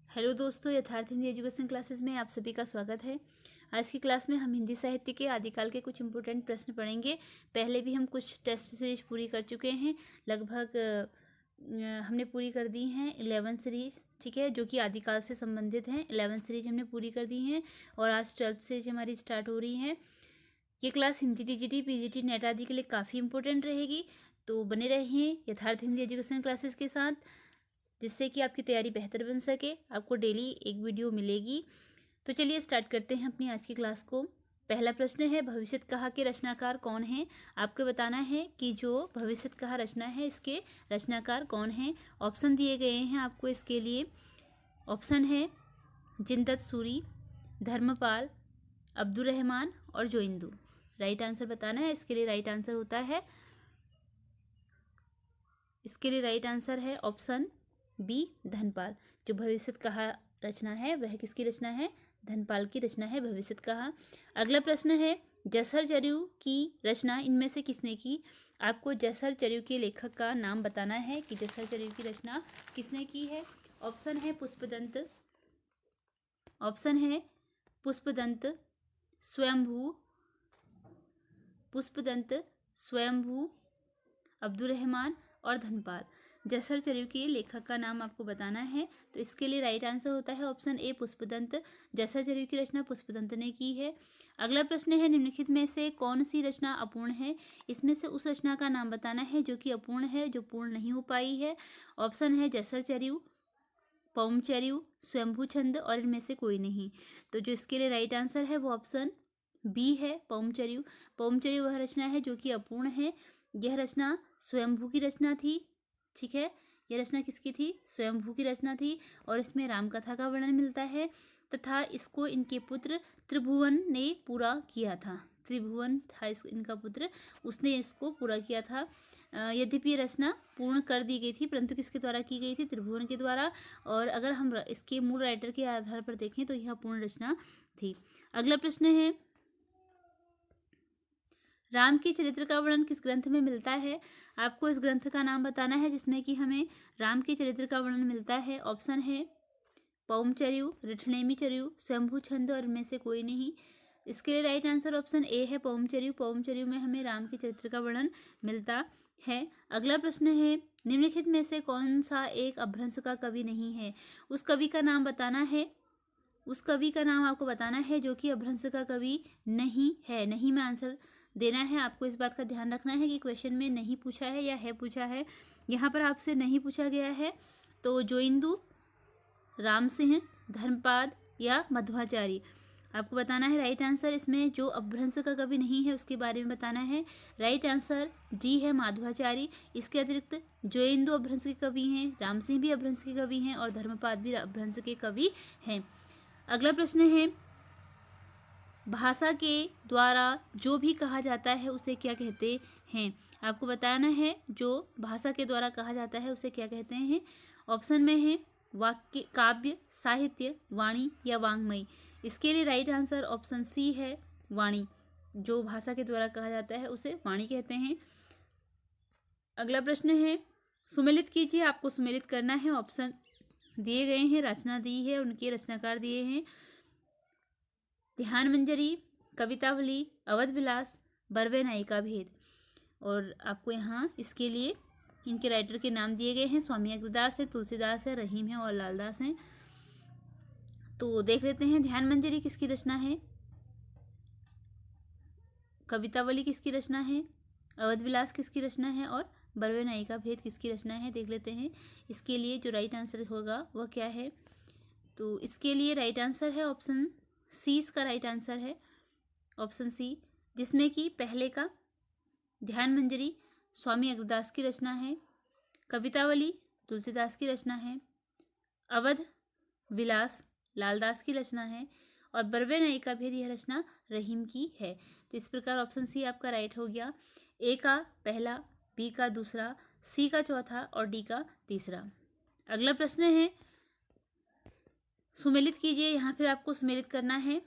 Hello दोस्तों, यथार्थ Hindi education classes में आप सभी का स्वागत है। आज की क्लास में हम हिंदी साहित्य के आदिकाल के कुछ इंपॉर्टेंट प्रश्न पढ़ेंगे। पहले भी हम कुछ टेस्ट सीरीज पूरी कर चुके हैं। लगभग हमने पूरी कर दी हैं 11 सीरीज, ठीक है, जो कि आदिकाल से संबंधित हैं। 11 सीरीज हमने पूरी कर दी हैं और आज 12th सीरीज हमारी स्टार्ट हो रही है। ये class Hindi TGT PGT net आदि के लिए काफ़ी इंपॉर्टेंट रहेगी, तो बने रहिए यथार्थ हिंदी एजुकेशन क्लासेस के साथ, जिससे कि आपकी तैयारी बेहतर बन सके। आपको डेली एक वीडियो मिलेगी। तो चलिए स्टार्ट करते हैं अपनी आज की क्लास को। पहला प्रश्न है, भविष्यत कहा के रचनाकार कौन हैं? आपको बताना है कि जो भविष्यत कहा रचना है इसके रचनाकार कौन हैं। ऑप्शन दिए गए हैं आपको इसके लिए। ऑप्शन है जिनदत्त सूरी, धर्मपाल, अब्दुल रहमान और जोइंदू। राइट आंसर बताना है। इसके लिए राइट आंसर होता है, इसके लिए राइट आंसर है ऑप्शन बी, धनपाल। जो भविष्यत कहा रचना है वह किसकी रचना है? धनपाल की रचना है भविष्यत कहा। अगला प्रश्न है, जसर चर्यू की रचना इनमें से किसने की? आपको जसर चर्यू के लेखक का नाम बताना है कि जसर चर्यू की रचना किसने की है। ऑप्शन है पुष्पदंत, ऑप्शन है पुष्पदंत स्वयंभू, पुष्पदंत स्वयंभू, अब्दुल रहमान और धनपाल। जसर चर्यू के लेखक का नाम आपको बताना है। तो इसके लिए राइट आंसर होता है ऑप्शन ए, पुष्पदंत। जसर चर्यू की रचना पुष्पदंत ने की है। अगला प्रश्न है, निम्नलिखित में से कौन सी रचना अपूर्ण है? इसमें से उस रचना का नाम बताना है जो कि अपूर्ण है, जो पूर्ण नहीं हो पाई है। ऑप्शन है जसर चर्यू, पौमचर्यू, स्वयंभू छंद और इनमें से कोई नहीं। तो जो इसके लिए राइट आंसर है वो ऑप्शन बी है, पौमचर्यू। पौमचर्यू वह रचना है जो कि अपूर्ण है। यह रचना स्वयंभू की रचना थी, ठीक है। यह रचना किसकी थी? स्वयंभू की रचना थी और इसमें रामकथा का वर्णन मिलता है तथा इसको इनके पुत्र त्रिभुवन ने पूरा किया था। त्रिभुवन था इनका पुत्र, उसने इसको पूरा किया था। यद्यपि ये रचना पूर्ण कर दी गई थी, परंतु किसके द्वारा की गई थी? त्रिभुवन के द्वारा। और अगर हम इसके मूल राइटर के आधार पर देखें तो यह पूर्ण रचना थी। अगला प्रश्न है, राम के चरित्र का वर्णन किस ग्रंथ में मिलता है? आपको इस ग्रंथ का नाम बताना है जिसमें कि हमें राम के चरित्र का वर्णन मिलता है। ऑप्शन है पौमचर्यू, रिठनेमी चर्यू, शंभु छंद और इनमें से कोई नहीं। इसके लिए राइट आंसर ऑप्शन ए है, पौमचर्यू। पौमचर्यू में हमें राम के चरित्र का वर्णन मिलता है। अगला प्रश्न है, निम्नलिखित में से कौन सा एक अपभ्रंश का कवि नहीं है? उस कवि का नाम बताना है। उस कवि का नाम आपको बताना है जो कि अपभ्रंश का कवि नहीं है। नहीं में आंसर देना है। आपको इस बात का ध्यान रखना है कि क्वेश्चन में नहीं पूछा है या है पूछा है। यहाँ पर आपसे नहीं पूछा गया है तो जोइंदू, राम सिंह, धर्मपाद या मध्वाचार्य। आपको बताना है राइट आंसर। इसमें जो अपभ्रंश का कवि नहीं है उसके बारे में बताना है। राइट आंसर जी है, माधवाचार्य। इसके अतिरिक्त जोइंदू अपभ्रंश के कवि हैं, राम सिंह भी अपभ्रंश के कवि हैं और धर्मपाद भी अपभ्रंश के कवि हैं। अगला प्रश्न है, भाषा के द्वारा जो भी कहा जाता है उसे क्या कहते हैं? आपको बताना है जो भाषा के द्वारा कहा जाता है उसे क्या कहते हैं। ऑप्शन में है वाक्य, काव्य, साहित्य, वाणी या वाङ्मय। इसके लिए राइट आंसर ऑप्शन सी है, वाणी। जो भाषा के द्वारा कहा जाता है उसे वाणी कहते हैं। अगला प्रश्न है, सुमेलित कीजिए। आपको सुमेलित करना है। ऑप्शन दिए गए हैं, रचना दी है, उनके रचनाकार दिए हैं। ध्यान मंजरी, कवितावली, अवध विलास, बरवे नायिका भेद। और आपको यहाँ इसके लिए इनके राइटर के नाम दिए गए हैं। स्वामी अग्रदास है, तुलसीदास है, रहीम है और लालदास हैं। तो देख लेते हैं, ध्यान मंजरी किसकी रचना है, कवितावली किसकी रचना है, अवध विलास किसकी रचना है और बरवे नायिका भेद किसकी रचना है। देख लेते हैं इसके लिए जो राइट आंसर होगा वह क्या है। तो इसके लिए राइट आंसर है ऑप्शन सी। इसका राइट आंसर है ऑप्शन सी, जिसमें कि पहले का ध्यान मंजरी स्वामी अग्रदास की रचना है, कवितावली तुलसीदास की रचना है, अवध विलास लालदास की रचना है और बरवे नायिका भेद यह रचना रहीम की है। तो इस प्रकार ऑप्शन सी आपका राइट हो गया। ए का पहला, बी का दूसरा, सी का चौथा और डी का तीसरा। अगला प्रश्न है, सुमेलित कीजिए। यहाँ फिर आपको सुमेलित करना है।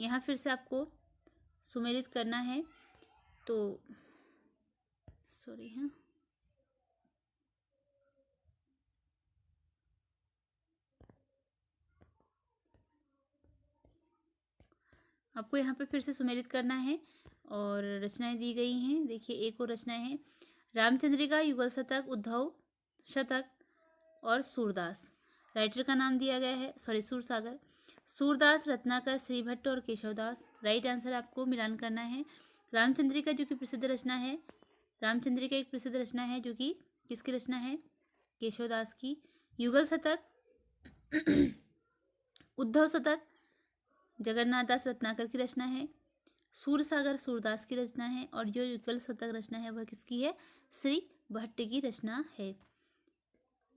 यहाँ फिर से आपको सुमेलित करना है। तो सॉरी, हाँ, आपको यहाँ पे फिर से सुमेलित करना है और रचनाएं दी गई हैं। देखिए एक और रचना है, रामचंद्रिका, युगल शतक, उद्धव शतक और सूरदास। राइटर का नाम दिया गया है, सूरसागर। सूरदास, रत्नाकर, श्रीभट्ट और केशवदास। राइट आंसर आपको मिलान करना है। रामचंद्रिका जो कि प्रसिद्ध रचना है, रामचंद्रिका एक प्रसिद्ध रचना है जो कि किसकी रचना है, केशवदास की। युगल शतक उद्धव शतक जगन्नाथ दास रत्नाकर की रचना है। सूरसागर सूरदास की रचना है। और जो युगल शतक रचना है वह किसकी है, श्री भट्ट की रचना है।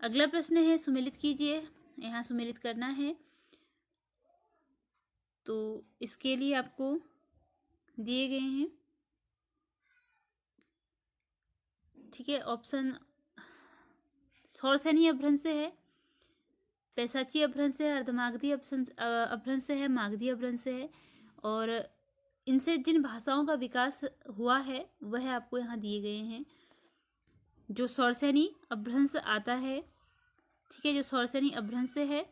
अगला प्रश्न है, सुमेलित कीजिए। यहाँ सुमेलित करना है, तो इसके लिए आपको दिए गए हैं, ठीक है। ऑप्शन सौरसेनी अपभ्रंश से है, पैसाची अपभ्रंश से है, अर्धमागधी अपभ्रंश से है, मागधी अपभ्रंश से है। और इनसे जिन भाषाओं का विकास हुआ है वह आपको यहाँ दिए गए हैं। जो सौरसेनी अपभ्रंश आता है, ठीक है, जो सौरसेनी अपभ्रंश से है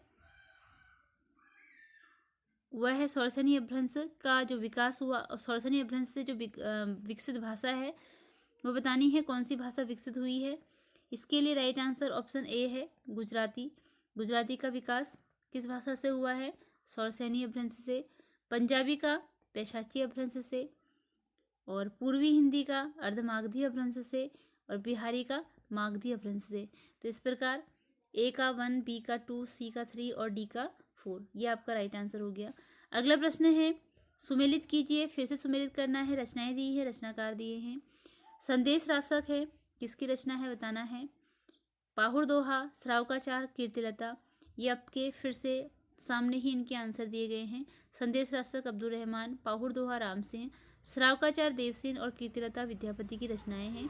वह है, सौरसेनी अपभ्रंश का जो विकास हुआ, सौरसेनी अपभ्रंश से जो विकसित भाषा है वो बतानी है, कौन सी भाषा विकसित हुई है। इसके लिए राइट आंसर ऑप्शन ए है, गुजराती। गुजराती का विकास किस भाषा से हुआ है, सौरसेनी अपभ्रंश से। पंजाबी का पैशाची अपभ्रंश से। और पूर्वी हिंदी का अर्धमागधी अपभ्रंश से। और बिहारी का मागधी अपभ्रंश से। तो इस प्रकार ए का 1, बी का 2, सी का 3 और डी का 4, ये आपका राइट आंसर हो गया। अगला प्रश्न है, सुमेलित कीजिए। फिर से सुमेलित करना है, रचनाएं दी है, रचनाकार दिए हैं। संदेश राशक है, किसकी रचना है बताना है। पाहुर दोहा, श्रावकाचार, कीर्तिलता। ये आपके फिर से सामने ही इनके आंसर दिए गए हैं। संदेश राशक अब्दुल रहमान, पाहुर दोहा राम सिंह, श्रावकाचार देवसेन और कीर्तिलता विद्यापति की रचनाएं हैं।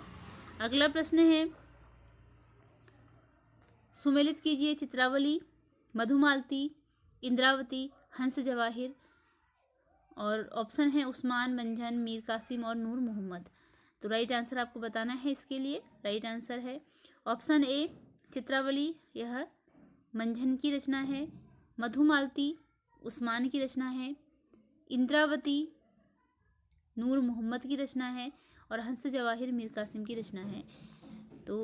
अगला प्रश्न है, सुमेलित कीजिए। चित्रावली, मधुमालती, इंद्रावती, हंस जवाहिर। और ऑप्शन है उस्मान, मंझन, मीर कासिम और नूर मोहम्मद। तो राइट आंसर आपको बताना है। इसके लिए राइट आंसर है ऑप्शन ए, चित्रावली, यह मंझन की रचना है। मधुमालती उस्मान की रचना है। इंद्रावती नूर मोहम्मद की रचना है। और हंस जवाहिर मीर कासिम की रचना है। तो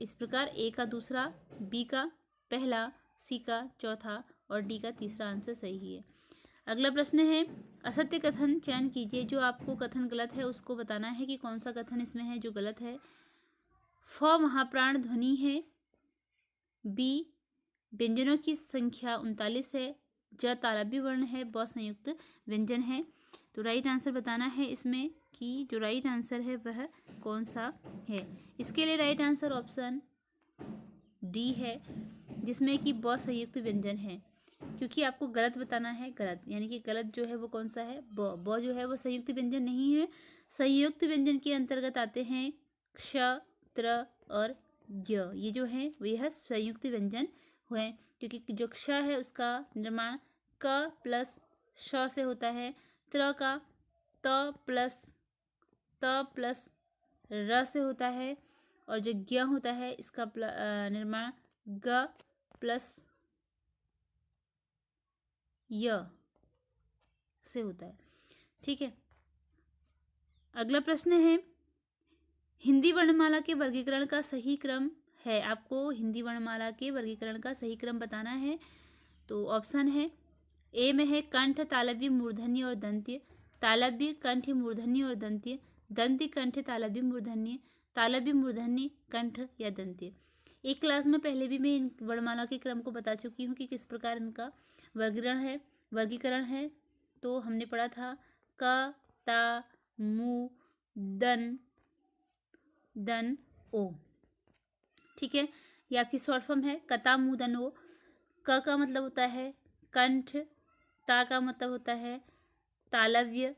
इस प्रकार ए का दूसरा, बी का पहला, सी का चौथा और डी का तीसरा आंसर सही है। अगला प्रश्न है, असत्य कथन चयन कीजिए। जो आपको कथन गलत है उसको बताना है कि कौन सा कथन इसमें है जो गलत है। फ महाप्राण ध्वनि है। बी व्यंजनों की संख्या 39 है। ज तालव्य वर्ण है। ब संयुक्त व्यंजन है। तो राइट आंसर बताना है इसमें कि जो राइट आंसर है वह कौन सा है। इसके लिए राइट आंसर ऑप्शन डी है, जिसमें कि ब संयुक्त व्यंजन है। क्योंकि आपको गलत बताना है, गलत यानी कि गलत जो है वो कौन सा है, ब जो है वो संयुक्त व्यंजन नहीं है। संयुक्त व्यंजन के अंतर्गत आते हैं क्ष, त्र और य। ये जो है वह संयुक्त व्यंजन हुए, क्योंकि जो क्ष है उसका निर्माण क प्लस श से होता है। त्र का त प्लस र से होता है। और जो ज्ञ होता है इसका निर्माण ग प्लस य से होता है, ठीक है। अगला प्रश्न है, हिंदी वर्णमाला के वर्गीकरण का सही क्रम है। आपको हिंदी वर्णमाला के वर्गीकरण का सही क्रम बताना है। तो ऑप्शन है, ए में है कंठ, तालव्य, मूर्धन्य और दंत्य। तालव्य, कंठ, मूर्धन्य और दंत्य। दंत्य, कंठ, तालव्य, मूर्धन्य। तालव्य, मूर्धन्य, कंठ या दंत्य। एक क्लास में पहले भी मैं इन वर्णमाला के क्रम को बता चुकी हूँ कि किस प्रकार इनका वर्गीकरण है। तो हमने पढ़ा था क, ता, मु, दन, ओ, ठीक है। ये आपकी शॉर्ट फॉर्म है, कता मु दन ओ। क का मतलब होता है कंठ, ता का मतलब होता है तालव्य,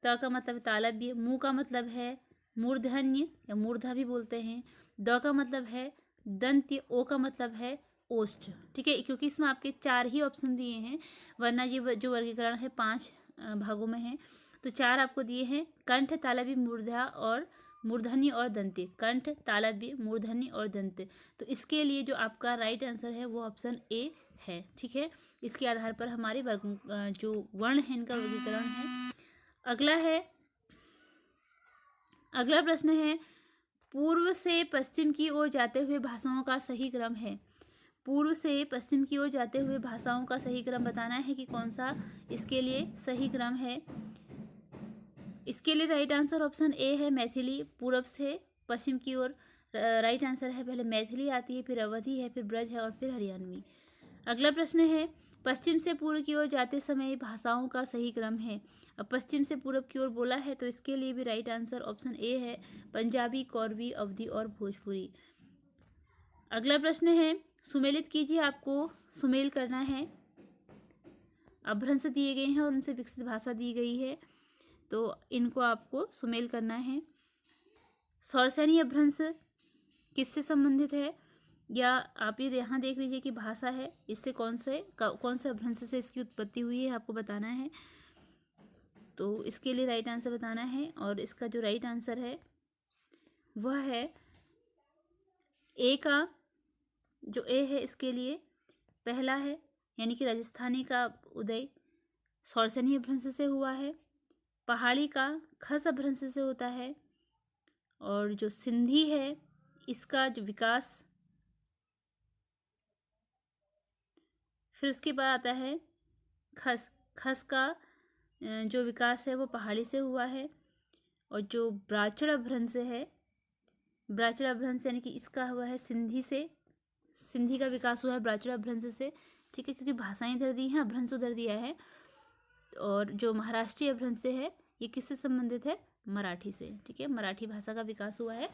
त का मतलब तालव्य, मु का मतलब है मूर्धन्य या मूर्धा भी बोलते हैं। द का मतलब है दंत्य, ओ का मतलब है ओष्ठ, ठीक है। क्योंकि इसमें आपके 4 ही ऑप्शन दिए हैं, वरना ये जो वर्गीकरण है 5 भागों में है। तो 4 आपको दिए हैं, कंठ, तालव्य, मूर्धा और मूर्धन्य और दंत्य, कंठ, तालव्य, मूर्धन्य और दंत्य। तो इसके लिए जो आपका राइट आंसर है वो ऑप्शन ए है। ठीक है, इसके आधार पर हमारे जो वर्ण है इनका वर्गीकरण है। अगला प्रश्न है, पूर्व से पश्चिम की ओर जाते हुए भाषाओं का सही क्रम है। पूर्व से पश्चिम की ओर जाते हुए भाषाओं का सही क्रम बताना है कि कौन सा इसके लिए सही क्रम है। इसके लिए राइट आंसर ऑप्शन ए है, मैथिली। पूर्व से पश्चिम की ओर राइट आंसर है, पहले मैथिली आती है, फिर अवधी है, फिर ब्रज है और फिर हरियाणवी। अगला प्रश्न है, पश्चिम से पूर्व की ओर जाते समय भाषाओं का सही क्रम है। अब पश्चिम से पूर्व की ओर बोला है तो इसके लिए भी राइट आंसर ऑप्शन ए है, पंजाबी, कौरवी, अवधी और भोजपुरी। अगला प्रश्न है, सुमेलित कीजिए, आपको सुमेल करना है। अभ्रंश दिए गए हैं और उनसे विकसित भाषा दी गई है, तो इनको आपको सुमेल करना है। सौरसेनी अभ्रंश किससे संबंधित है, या आप ये यहाँ देख लीजिए कि भाषा है, इससे कौन से अभ्रंश से इसकी उत्पत्ति हुई है आपको बताना है। तो इसके लिए राइट आंसर बताना है, और इसका जो राइट आंसर है वह है ए का, जो ए है इसके लिए पहला है, यानी कि राजस्थानी का उदय सौरसेनी अभ्रंश से हुआ है। पहाड़ी का खस अभ्रंश से होता है, और जो सिंधी है इसका जो विकास, फिर उसके बाद आता है खस का जो विकास है वो पहाड़ी से हुआ है। और जो ब्राह्मण अभ्रंश है, ब्राह्मण अभ्रंश यानी कि इसका हुआ है सिंधी से, सिंधी का विकास हुआ है ब्राह्मण अभ्रंश से। ठीक है, क्योंकि भाषाएं इधर दी हैं, अभ्रंश उधर दिया है। और जो महाराष्ट्रीय अभ्रंश है ये किससे संबंधित है, मराठी से। ठीक है, मराठी भाषा का विकास हुआ है